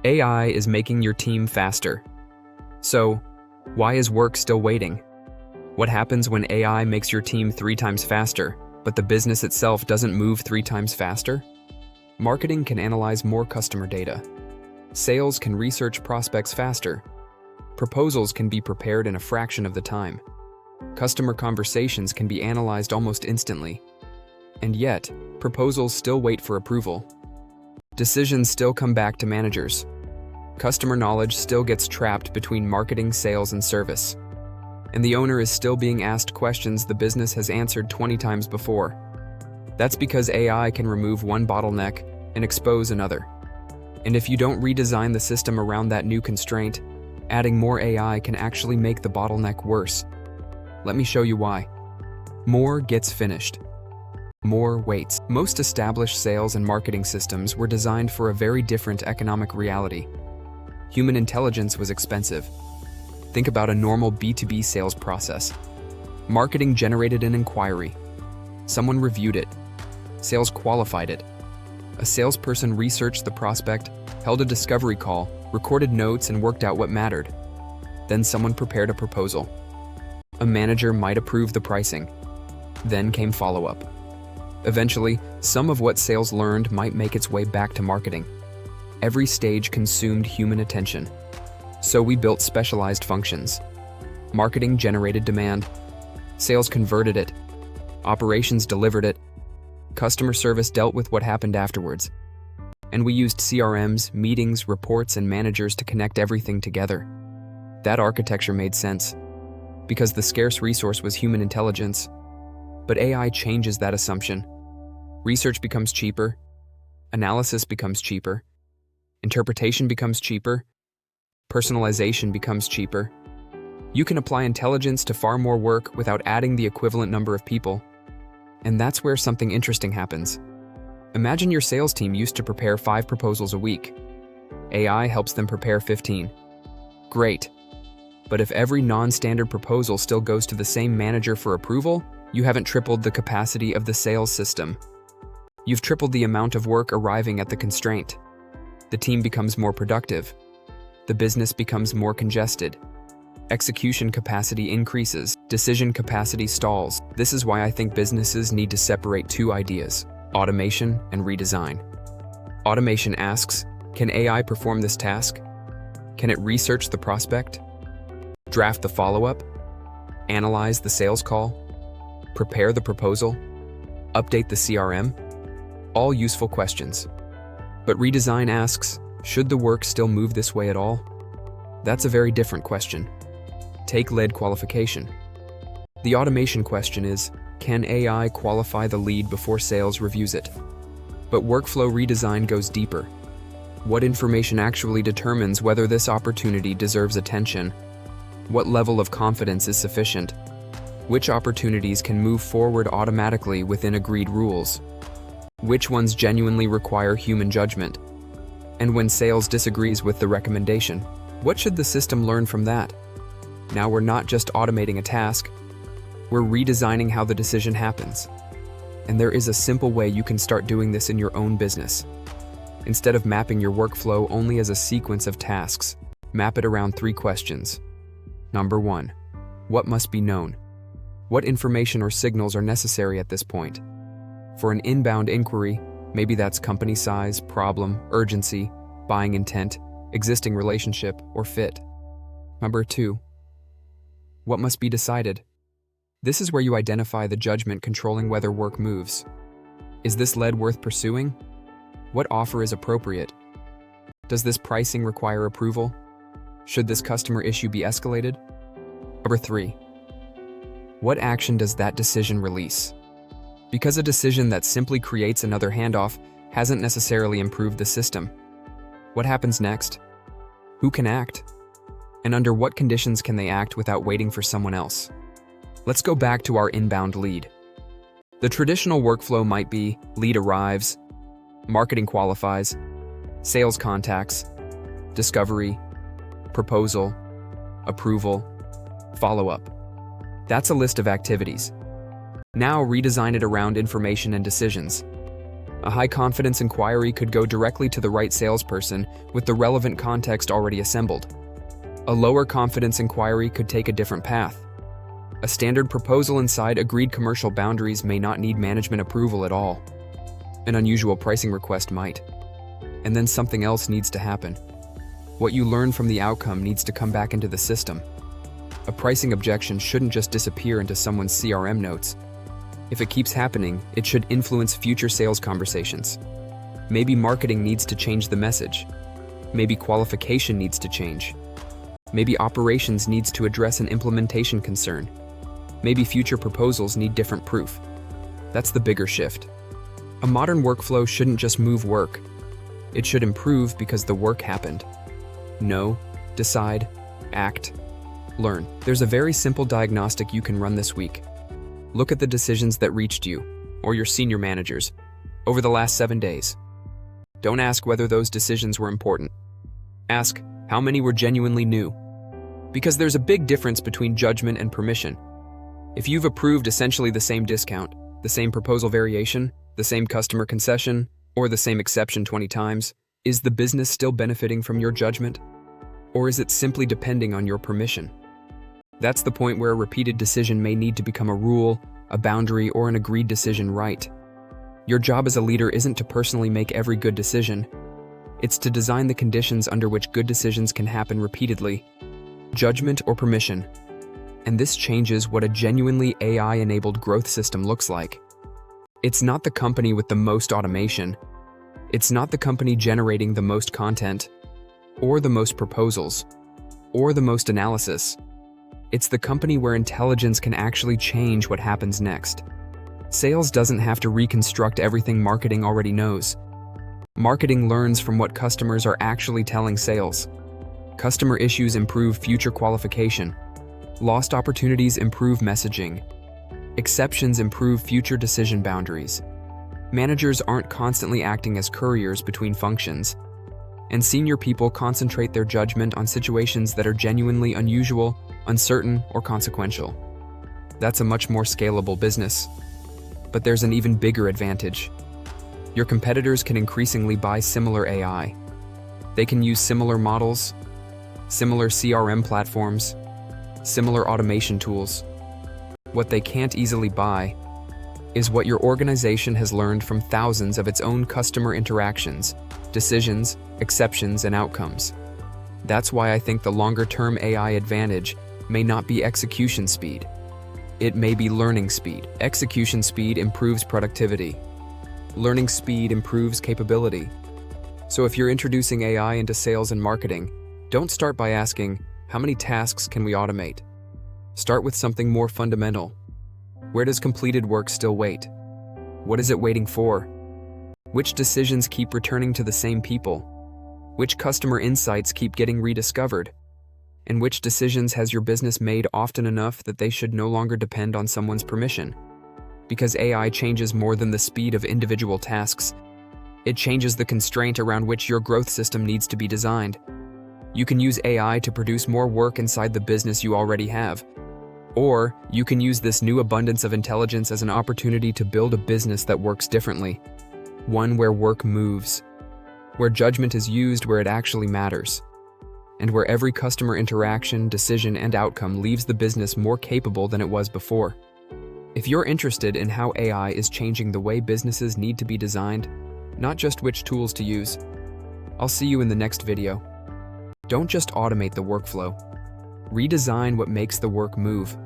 AI is making your team faster. So, why is work still waiting? What happens when AI makes your team 3 times faster, but the business itself doesn't move 3 times faster? Marketing can analyze more customer data. Sales can research prospects faster. Proposals can be prepared in a fraction of the time. Customer conversations can be analyzed almost instantly. And yet, proposals still wait for approval. Decisions still come back to managers. Customer knowledge still gets trapped between marketing, sales, and service. And the owner is still being asked questions the business has answered 20 times before. That's because AI can remove one bottleneck and expose another. And if you don't redesign the system around that new constraint, adding more AI can actually make the bottleneck worse. Let me show you why. More gets finished. More waits. Most established sales and marketing systems were designed for a very different economic reality. Human intelligence was expensive. Think about a normal B2B sales process. Marketing generated an inquiry. Someone reviewed it. Sales qualified it. A salesperson researched the prospect, held a discovery call, recorded notes, and worked out what mattered. Then someone prepared a proposal. A manager might approve the pricing. Then came follow-up. Eventually, some of what sales learned might make its way back to marketing. Every stage consumed human attention. So we built specialized functions. Marketing generated demand. Sales converted it. Operations delivered it. Customer service dealt with what happened afterwards. And we used CRMs, meetings, reports, and managers to connect everything together. That architecture made sense, because the scarce resource was human intelligence. But AI changes that assumption. Research becomes cheaper. Analysis becomes cheaper. Interpretation becomes cheaper. Personalization becomes cheaper. You can apply intelligence to far more work without adding the equivalent number of people. And that's where something interesting happens. Imagine your sales team used to prepare 5 proposals a week. AI helps them prepare 15. Great. But if every non-standard proposal still goes to the same manager for approval, you haven't tripled the capacity of the sales system. You've tripled the amount of work arriving at the constraint. The team becomes more productive. The business becomes more congested. Execution capacity increases. Decision capacity stalls. This is why I think businesses need to separate 2 ideas: automation and redesign. Automation asks, can AI perform this task? Can it research the prospect? Draft the follow-up? Analyze the sales call? Prepare the proposal? Update the CRM? All useful questions. But redesign asks, should the work still move this way at all? That's a very different question. Take lead qualification. The automation question is, can AI qualify the lead before sales reviews it? But workflow redesign goes deeper. What information actually determines whether this opportunity deserves attention? What level of confidence is sufficient? Which opportunities can move forward automatically within agreed rules? Which ones genuinely require human judgment? And when sales disagrees with the recommendation, what should the system learn from that? Now we're not just automating a task, we're redesigning how the decision happens. And there is a simple way you can start doing this in your own business. Instead of mapping your workflow only as a sequence of tasks, map it around 3 questions. Number 1, what must be known? What information or signals are necessary at this point? For an inbound inquiry, maybe that's company size, problem, urgency, buying intent, existing relationship, or fit. Number 2, what must be decided? This is where you identify the judgment controlling whether work moves. Is this lead worth pursuing? What offer is appropriate? Does this pricing require approval? Should this customer issue be escalated? Number 3, what action does that decision release? Because a decision that simply creates another handoff hasn't necessarily improved the system. What happens next? Who can act? And under what conditions can they act without waiting for someone else? Let's go back to our inbound lead. The traditional workflow might be lead arrives, marketing qualifies, sales contacts, discovery, proposal, approval, follow-up. That's a list of activities. Now redesign it around information and decisions. A high-confidence inquiry could go directly to the right salesperson with the relevant context already assembled. A lower-confidence inquiry could take a different path. A standard proposal inside agreed commercial boundaries may not need management approval at all. An unusual pricing request might. And then something else needs to happen. What you learn from the outcome needs to come back into the system. A pricing objection shouldn't just disappear into someone's CRM notes. If it keeps happening, it should influence future sales conversations. Maybe marketing needs to change the message. Maybe qualification needs to change. Maybe operations needs to address an implementation concern. Maybe future proposals need different proof. That's the bigger shift. A modern workflow shouldn't just move work. It should improve because the work happened. Know, decide, act, learn. There's a very simple diagnostic you can run this week. Look at the decisions that reached you, or your senior managers, over the last 7 days. Don't ask whether those decisions were important. Ask how many were genuinely new. Because there's a big difference between judgment and permission. If you've approved essentially the same discount, the same proposal variation, the same customer concession, or the same exception 20 times, is the business still benefiting from your judgment? Or is it simply depending on your permission? That's the point where a repeated decision may need to become a rule, a boundary, or an agreed decision right. Your job as a leader isn't to personally make every good decision. It's to design the conditions under which good decisions can happen repeatedly. Judgment or permission. And this changes what a genuinely AI-enabled growth system looks like. It's not the company with the most automation. It's not the company generating the most content, or the most proposals, or the most analysis. It's the company where intelligence can actually change what happens next. Sales doesn't have to reconstruct everything marketing already knows. Marketing learns from what customers are actually telling sales. Customer issues improve future qualification. Lost opportunities improve messaging. Exceptions improve future decision boundaries. Managers aren't constantly acting as couriers between functions. And senior people concentrate their judgment on situations that are genuinely unusual, uncertain, or consequential. That's a much more scalable business. But there's an even bigger advantage. Your competitors can increasingly buy similar AI. They can use similar models, similar CRM platforms, similar automation tools. What they can't easily buy is what your organization has learned from thousands of its own customer interactions, decisions, exceptions, and outcomes. That's why I think the longer-term AI advantage may not be execution speed. It may be learning speed. Execution speed improves productivity. Learning speed improves capability. So if you're introducing AI into sales and marketing, don't start by asking, how many tasks can we automate? Start with something more fundamental. Where does completed work still wait? What is it waiting for? Which decisions keep returning to the same people? Which customer insights keep getting rediscovered? And which decisions has your business made often enough that they should no longer depend on someone's permission? Because AI changes more than the speed of individual tasks. It changes the constraint around which your growth system needs to be designed. You can use AI to produce more work inside the business you already have. Or you can use this new abundance of intelligence as an opportunity to build a business that works differently. One where work moves, where judgment is used where it actually matters, and where every customer interaction, decision, and outcome leaves the business more capable than it was before. If you're interested in how AI is changing the way businesses need to be designed, not just which tools to use, I'll see you in the next video. Don't just automate the workflow. Redesign what makes the work move.